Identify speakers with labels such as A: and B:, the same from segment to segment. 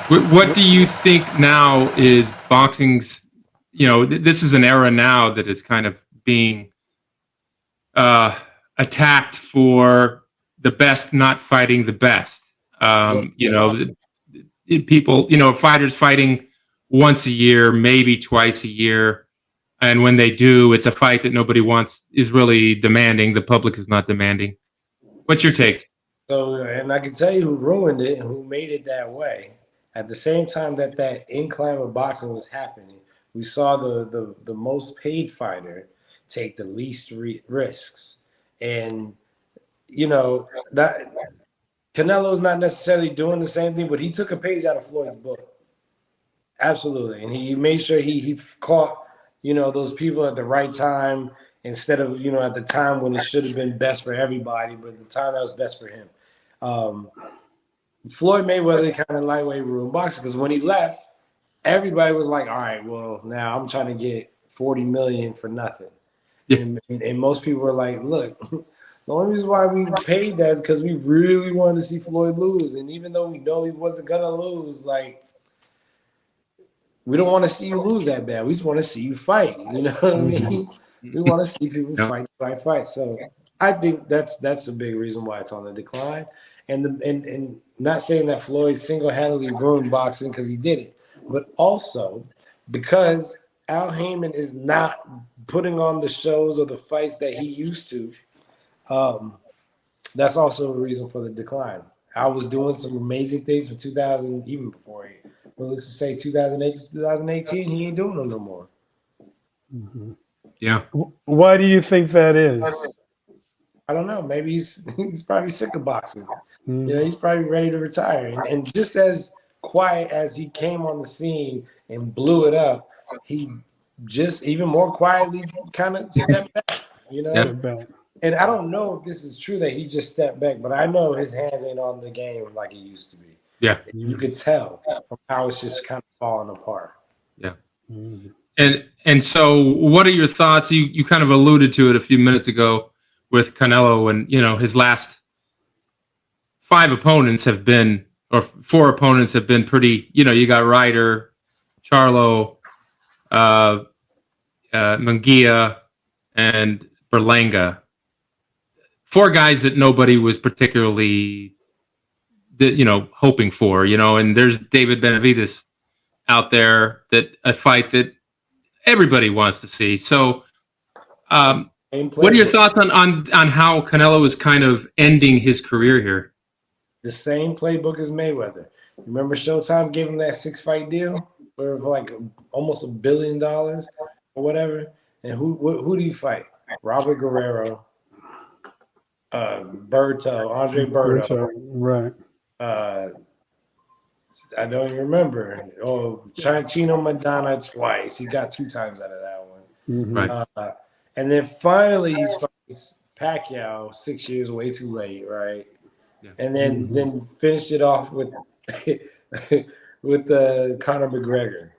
A: What do you think now is boxing's? This is an era now that is kind of being uh, attacked for the best not fighting the best. People, fighters fighting once a year, maybe twice a year, and when they do, it's a fight that nobody wants is really demanding. The public is not demanding. What's your take?
B: So, and I can tell you who ruined it and who made it that way. At the same time that that incline of boxing was happening, we saw the most paid fighter take the least risks, and that Canelo's not necessarily doing the same thing, but he took a page out of Floyd's book. Absolutely, and he made sure he caught those people at the right time instead of at the time when it should have been best for everybody, but the time that was best for him. Um, Floyd Mayweather kind of lightweight ruined boxing because when he left, everybody was like, "All right, well now I'm trying to get 40 million for nothing,"
A: Yeah.
B: and most people were like, "Look." The only reason why we paid that is because we really wanted to see Floyd lose. And even though we know he wasn't going to lose, like, we don't want to see you lose that bad. We just want to see you fight. You know what I mean? We want to see people fight the right fight. So I think that's a big reason why it's on the decline. And not saying that Floyd single-handedly ruined boxing because he did it, but also because Al Heyman is not putting on the shows or the fights that he used to. That's also a reason for the decline. I was doing some amazing things for 2000, even before he, well, let's just say 2008 to 2018, he ain't doing them no more.
C: Mm-hmm.
A: Yeah.
C: Why do you think that is?
B: I don't know. Maybe he's probably sick of boxing. He's probably ready to retire. And just as quiet as he came on the scene and blew it up, he just even more quietly kind of stepped back.
A: Step
C: back.
B: And I don't know if this is true that he just stepped back, but I know his hands ain't on the game like it used to be.
A: Yeah.
B: You could tell from how it's just kind of falling apart.
A: Yeah.
C: Mm-hmm.
A: And so what are your thoughts? You kind of alluded to it a few minutes ago with Canelo, and his last 4 opponents have been pretty, you got Ryder, Charlo, Munguia, and Berlanga. 4 guys that nobody was particularly, hoping for, and there's David Benavidez out there, that a fight that everybody wants to see. So, what are your thoughts on how Canelo is kind of ending his career here?
B: The same playbook as Mayweather. Remember Showtime gave him that 6-fight deal for like almost $1 billion or whatever? And who do you fight? Robert Guerrero, Andre Berto.
C: Right.
B: I don't even remember. Chino Madonna twice. He got 2 times out of that one.
C: Mm-hmm.
A: Right.
B: And then finally he fights Pacquiao 6 years way too late, right? Yeah. And then finished it off with with Conor McGregor,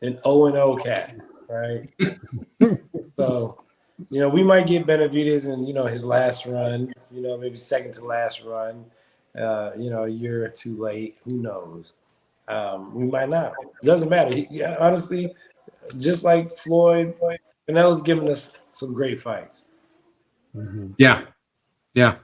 B: an 0-0 cat, right? So, we might get Benavidez in, his last run, maybe second to last run, a year or 2 late. Who knows? We might not. It doesn't matter. Honestly, just like Floyd, Canelo's giving us some great fights.
A: Mm-hmm. Yeah. Yeah.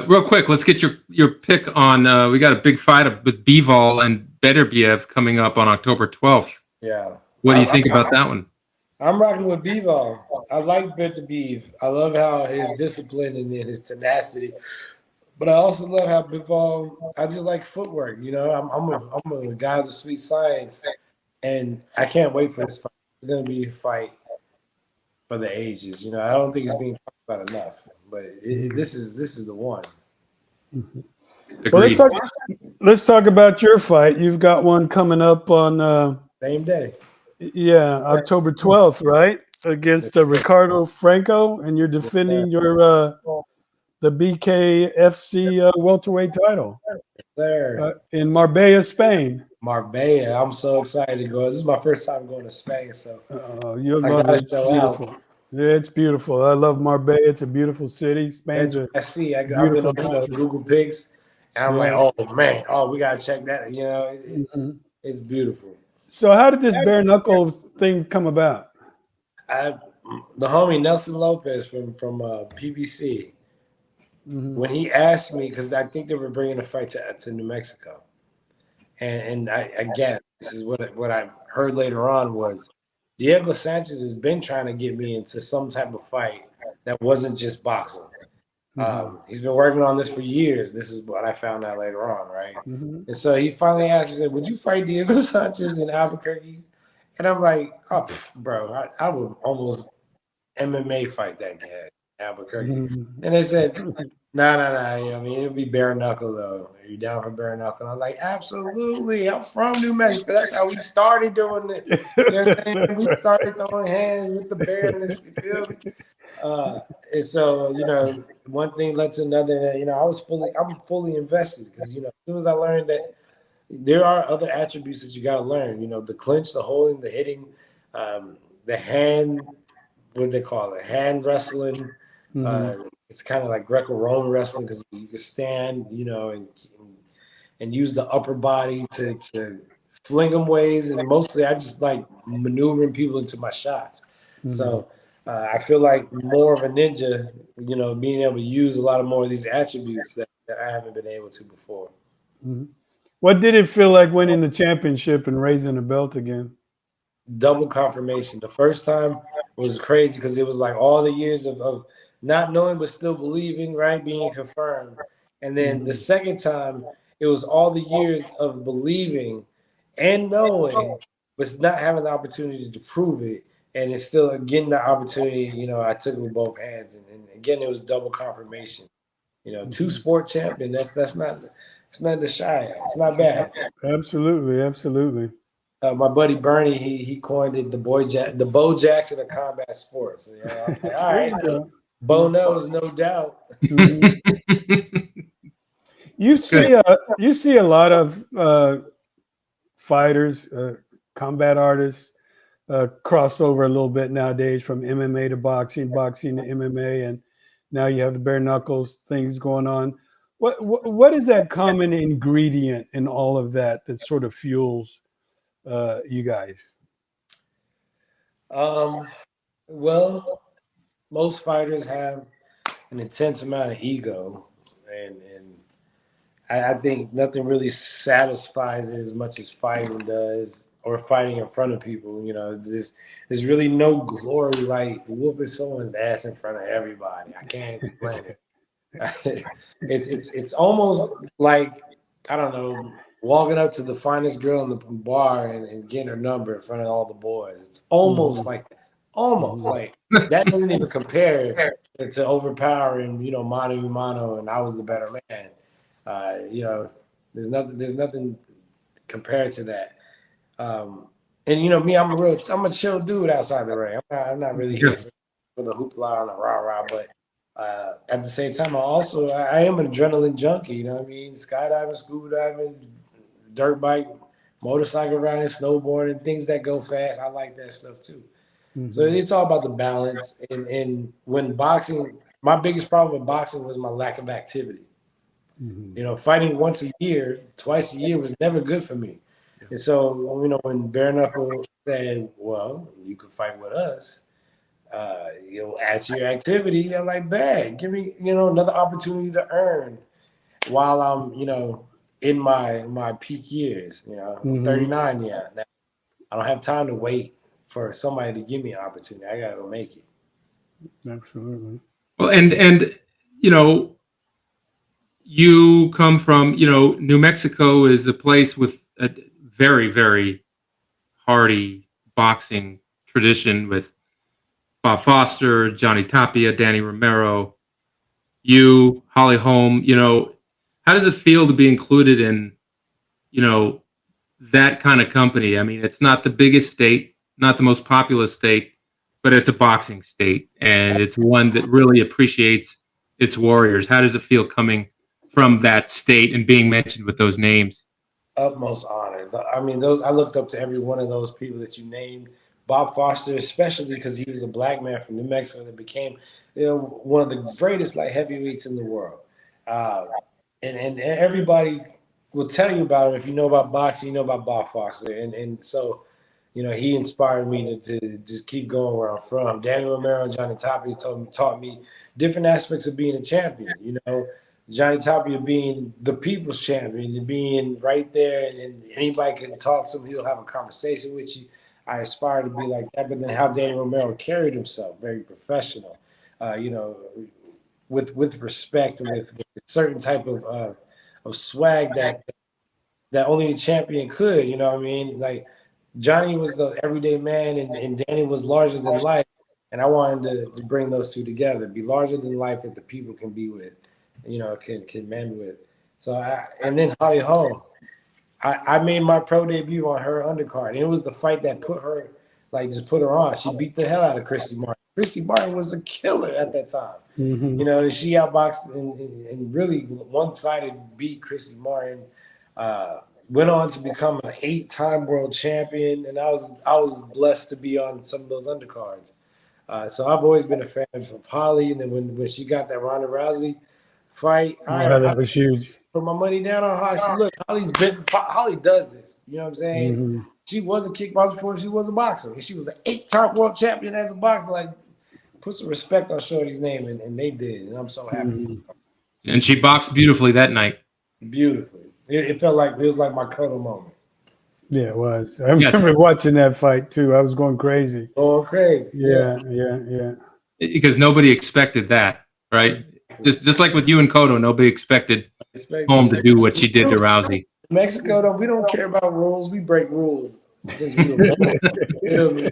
A: Real quick, let's get your pick on. We got a big fight with Bivol and Beterbiev coming up on October 12th.
B: Yeah.
A: What do you think about that one?
B: I'm rocking with Bivol. I like Beterbiev. I love how his discipline and his tenacity. But I also love how Bivol. I just like footwork. I'm a guy of the sweet science, and I can't wait for this fight. It's going to be a fight for the ages. I don't think it's being talked about enough. But this is the one.
C: Well, let's talk about your fight. You've got one coming up on
B: same day.
C: Yeah, October 12th, right? Against Ricardo Franco, and you're defending your the BKFC welterweight title.
B: Sir.
C: In Marbella, Spain.
B: Marbella. I'm so excited to go. This is my first time going to Spain, so
C: you'll love it. It's beautiful. Yeah, it's beautiful. I love Marbella. It's a beautiful city. Spain's
B: I've been on Google Pics, And I'm like, oh man, we gotta check that. You know, it's beautiful.
C: So how did this bare knuckle thing come about?
B: The homie Nelson Lopez from PBC, when he asked me, because I think they were bringing a fight to New Mexico, and again, this is what I heard later on was Diego Sanchez has been trying to get me into some type of fight that wasn't just boxing. He's been working on this for years. This is what I found out later on, right? And so he finally asked me, said, "Would you fight Diego Sanchez in Albuquerque?" And I'm like, "Oh, bro, I would almost MMA fight that guy in Albuquerque." And they said, "No. I mean, it'd be bare knuckle though. Are you down for bare knuckle?" And I'm like, "Absolutely. I'm from New Mexico. That's how we started doing it. You know what I'm saying? We started throwing hands with the bareness. You feel me?" And so, you know, one thing led to another. And, you know, I'm fully invested because, you know, as soon as I learned that there are other attributes that you got to learn, you know, the clinch, the holding, the hitting, the hand, what they call it, hand wrestling. It's kind of like Greco-Roman wrestling because you can stand, you know, and use the upper body to fling them ways. And mostly I just like maneuvering people into my shots. So I feel like more of a ninja, you know, being able to use a lot of more of these attributes that I haven't been able to before.
C: What did it feel like winning the championship and raising the belt again?
B: Double confirmation. The first time was crazy because it was like all the years of not knowing but still believing, right, being confirmed. And then the second time, it was all the years of believing and knowing, but not having the opportunity to prove it. And it's still getting the opportunity, you know, I took it with both hands. And again, it was double confirmation. You know, 2-sport champion, that's not it's not to shy at. It's not bad.
C: Absolutely.
B: My buddy Bernie, he coined it the Bo Jackson of combat sports. You know, I'm like, all right, Bo knows, no doubt.
C: You see a lot of fighters, combat artists cross over a little bit nowadays from MMA to boxing to MMA, and now you have the bare knuckles things going on. What is that common ingredient in all of that sort of fuels you guys?
B: Well, most fighters have an intense amount of ego, and I think nothing really satisfies it as much as fighting does, or fighting in front of people. You know, there's really no glory like whooping someone's ass in front of everybody. I can't explain it. It's almost like, I don't know, walking up to the finest girl in the bar and getting her number in front of all the boys. It's almost like that doesn't even compare to overpowering, you know, mano a mano, and I was the better man. You know, there's nothing compared to that. And you know me, I'm a chill dude outside the ring. I'm not really here for the hoopla and the rah-rah, but at the same time, I am an adrenaline junkie. You know what I mean? Skydiving, scuba diving, dirt bike, motorcycle riding, snowboarding, things that go fast. I like that stuff too. So it's all about the balance. And when boxing, my biggest problem with boxing was my lack of activity. You know, fighting once a year, twice a year was never good for me. And so, you know, when Bare Knuckle said, "Well, you can fight with us," you know, add to your activity, I'm like, "Bad, give me, you know, another opportunity to earn while I'm, you know, in my peak years. You know, I'm 39 yet. Now, I don't have time to wait for somebody to give me an opportunity. I gotta go make it."
C: Absolutely.
A: Well, and you know, you come from, you know, New Mexico is a place with a very, very hardy boxing tradition with Bob Foster, Johnny Tapia, Danny Romero, you, Holly Holm. You know, how does it feel to be included in, you know, that kind of company? I mean, it's not the biggest state, not the most populous state, but it's a boxing state, and it's one that really appreciates its warriors. How does it feel coming from that state and being mentioned with those names?
B: Utmost honor. I mean, I looked up to every one of those people that you named. Bob Foster, especially because he was a black man from New Mexico that became, you know, one of the greatest light heavyweights in the world. and everybody will tell you about him. If you know about boxing, you know about Bob Foster, and so he inspired me to just keep going where I'm from. Danny Romero and Johnny Tapia taught me different aspects of being a champion. Johnny Tapia being the people's champion, and being right there, and anybody can talk to him. He'll have a conversation with you. I aspire to be like that, but then how Danny Romero carried himself, very professional, with respect, with a certain type of swag that only a champion could. You know what I mean? Like Johnny was the everyday man, and Danny was larger than life. And I wanted to bring those two together, be larger than life that the people can be with, can mend with. And then Holly Holm, I made my pro debut on her undercard. And it was the fight that put her on. She beat the hell out of Christy Martin. Christy Martin was a killer at that time.
C: Mm-hmm.
B: She outboxed and really one-sided beat Christy Martin. Went on to become an 8-time world champion, and I was blessed to be on some of those undercards. So I've always been a fan of Holly, and then when she got that Ronda Rousey fight,
C: That was huge.
B: put my money down on Holly. I said, look, Holly does this. You know what I'm saying?
C: Mm-hmm.
B: She was a kickboxer before she was a boxer. And she was an 8-time world champion as a boxer. Like, put some respect on Shorty's name, and they did, and I'm so happy.
C: Mm-hmm.
A: And she boxed beautifully that night.
B: Beautifully. It felt like it was like my Cotto moment.
C: Yeah, it was. I remember watching that fight too. I was going crazy.
B: Going crazy.
C: Yeah.
A: Because nobody expected that, right? Just like with you and Cotto, nobody expected Holm to do what she did to Rousey.
B: Mexico, we don't care about rules. We break rules. Since we were born.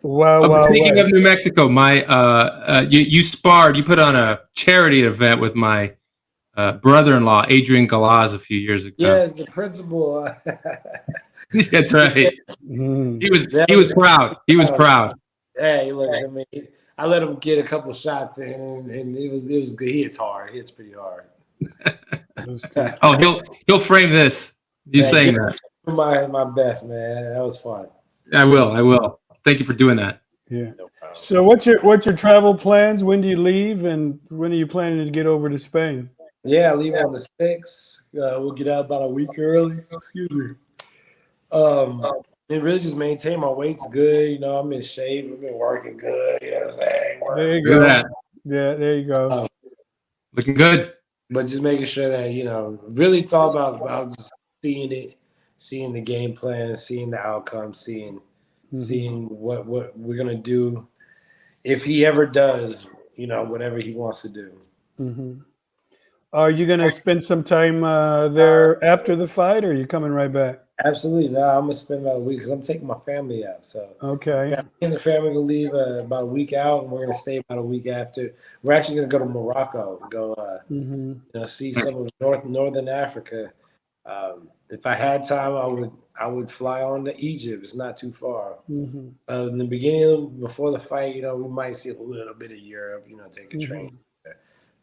C: Wow.
A: Speaking of New Mexico, you sparred. You put on a charity event with my brother-in-law, Adrian Galaz, a few years ago.
B: Yes, the principal.
A: That's right. He was proud. He was proud.
B: Hey, look, I mean, I let him get a couple shots in, and it was good. He hits hard. He hits pretty hard.
A: Oh, he'll frame this. You saying that?
B: My best, man. That was fun.
A: I will. Thank you for doing that.
C: Yeah. No problem. So what's your travel plans? When do you leave, and when are you planning to get over to Spain?
B: Yeah, I leave on the 6th. We'll get out about a week early. Excuse me. And really just maintain my weight's good. I'm in shape. I've been working good. You know what I'm saying?
C: There you go. Yeah, there you go.
A: Looking good.
B: But just making sure that, really it's all about just seeing it, seeing the game plan, seeing the outcome, seeing what we're going to do if he ever does, whatever he wants to do.
C: Mm-hmm. Are you going to spend some time there after the fight, or are you coming right back?
B: Absolutely. No, I'm going to spend about a week because I'm taking my family out. So
C: okay.
B: Me and the family will leave about a week out, and we're going to stay about a week after. We're actually going to go to Morocco, see some of Northern Africa. If I had time, I would fly on to Egypt. It's not too far.
C: Mm-hmm.
B: In the beginning, before the fight, we might see a little bit of Europe. Take a train.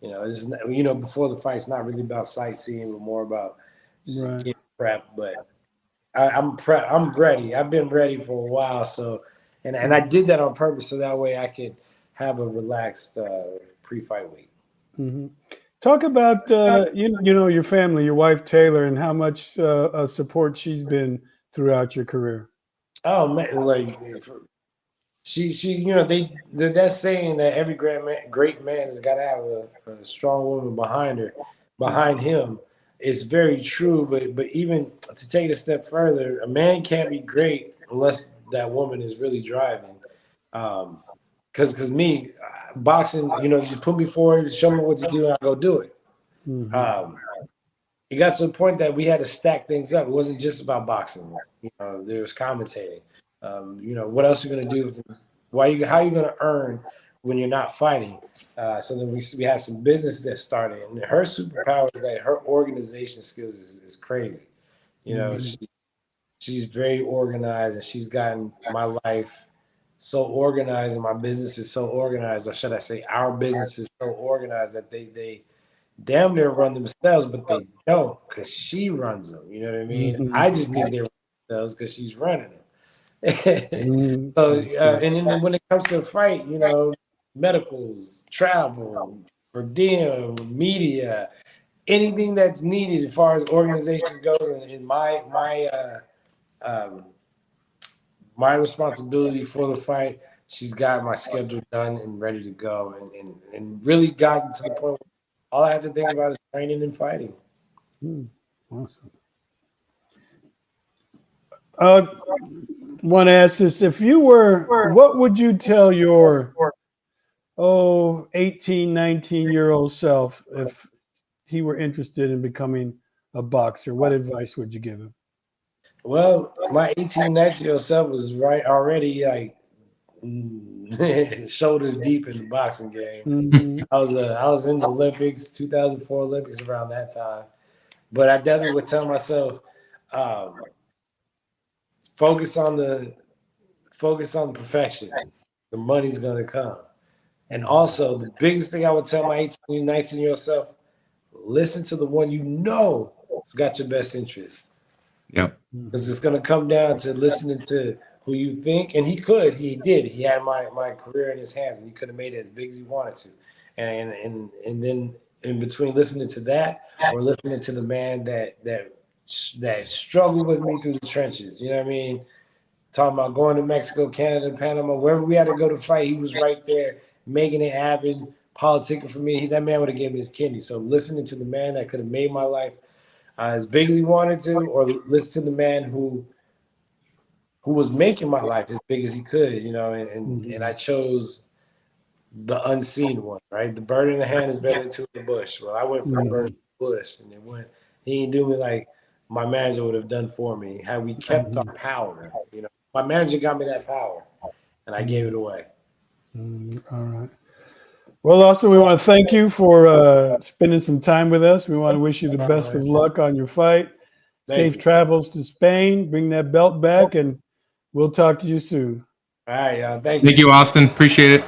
B: It's before the fight, it's not really about sightseeing, but more about getting prep. But I'm ready. I've been ready for a while. So, and I did that on purpose so that way I could have a relaxed pre-fight week.
C: Mm-hmm. Talk about your family, your wife Taylor, and how much support she's been throughout your career.
B: Oh man, like she that's saying that every great man has got to have a strong woman behind him. It's very true, but even to take it a step further, a man can't be great unless that woman is really driving. Because me, boxing, you just put me forward, show me what to do, and I'll go do it. Mm-hmm. It got to the point that we had to stack things up. It wasn't just about boxing. There was commentating. What else are you going to do? How are you going to earn when you're not fighting? So then we had some business that started. And her superpower is that her organization skills is crazy. She's very organized, and she's gotten my life so organized, and my business is so organized, or should I say our business is so organized that they damn near run themselves, but they don't because she runs them. You know what I mean? Mm-hmm. I just think they run themselves because she's running them. Mm-hmm. So, and then when it comes to a fight, medicals, travel, per diem, media, anything that's needed as far as organization goes, and my responsibility for the fight, she's got my schedule done and ready to go, and really gotten to the point where all I have to think about is training and fighting.
C: Awesome. Want to ask this: if you were, what would you tell your 18, 19-year-old self if he were interested in becoming a boxer? What advice would you give him?
B: Well, my 18, 19-year-old self was right already like shoulders deep in the boxing game.
C: Mm-hmm.
B: I was in the Olympics, 2004 Olympics around that time. But I definitely would tell myself, focus on the perfection. The money's gonna come. And also the biggest thing I would tell my 18, 19-year-old self, listen to the one you know has got your best interest.
A: Yeah.
B: Because it's gonna come down to listening to who you think, and he did. He had my career in his hands, and he could have made it as big as he wanted to. And then in between listening to that or listening to the man that struggled with me through the trenches, you know what I mean? Talking about going to Mexico, Canada, Panama, wherever we had to go to fight, he was right there making it happen, politicking for me. That man would have given me his kidney. So listening to the man that could have made my life as big as he wanted to, or listen to the man who was making my life as big as he could, you know, and I chose the unseen one, right? The bird in the hand is better than two in the bush. Well, I went for the bird in the bush, and he didn't do me like my manager would have done for me had we kept our power. You know, my manager got me that power, and I gave it away.
C: All right. Well, Austin, we want to thank you for spending some time with us. We want to wish you the best of luck on your fight. Safe travels to Spain. Bring that belt back, and we'll talk to you soon.
B: All right, y'all.
A: Thank you, Austin. Appreciate it.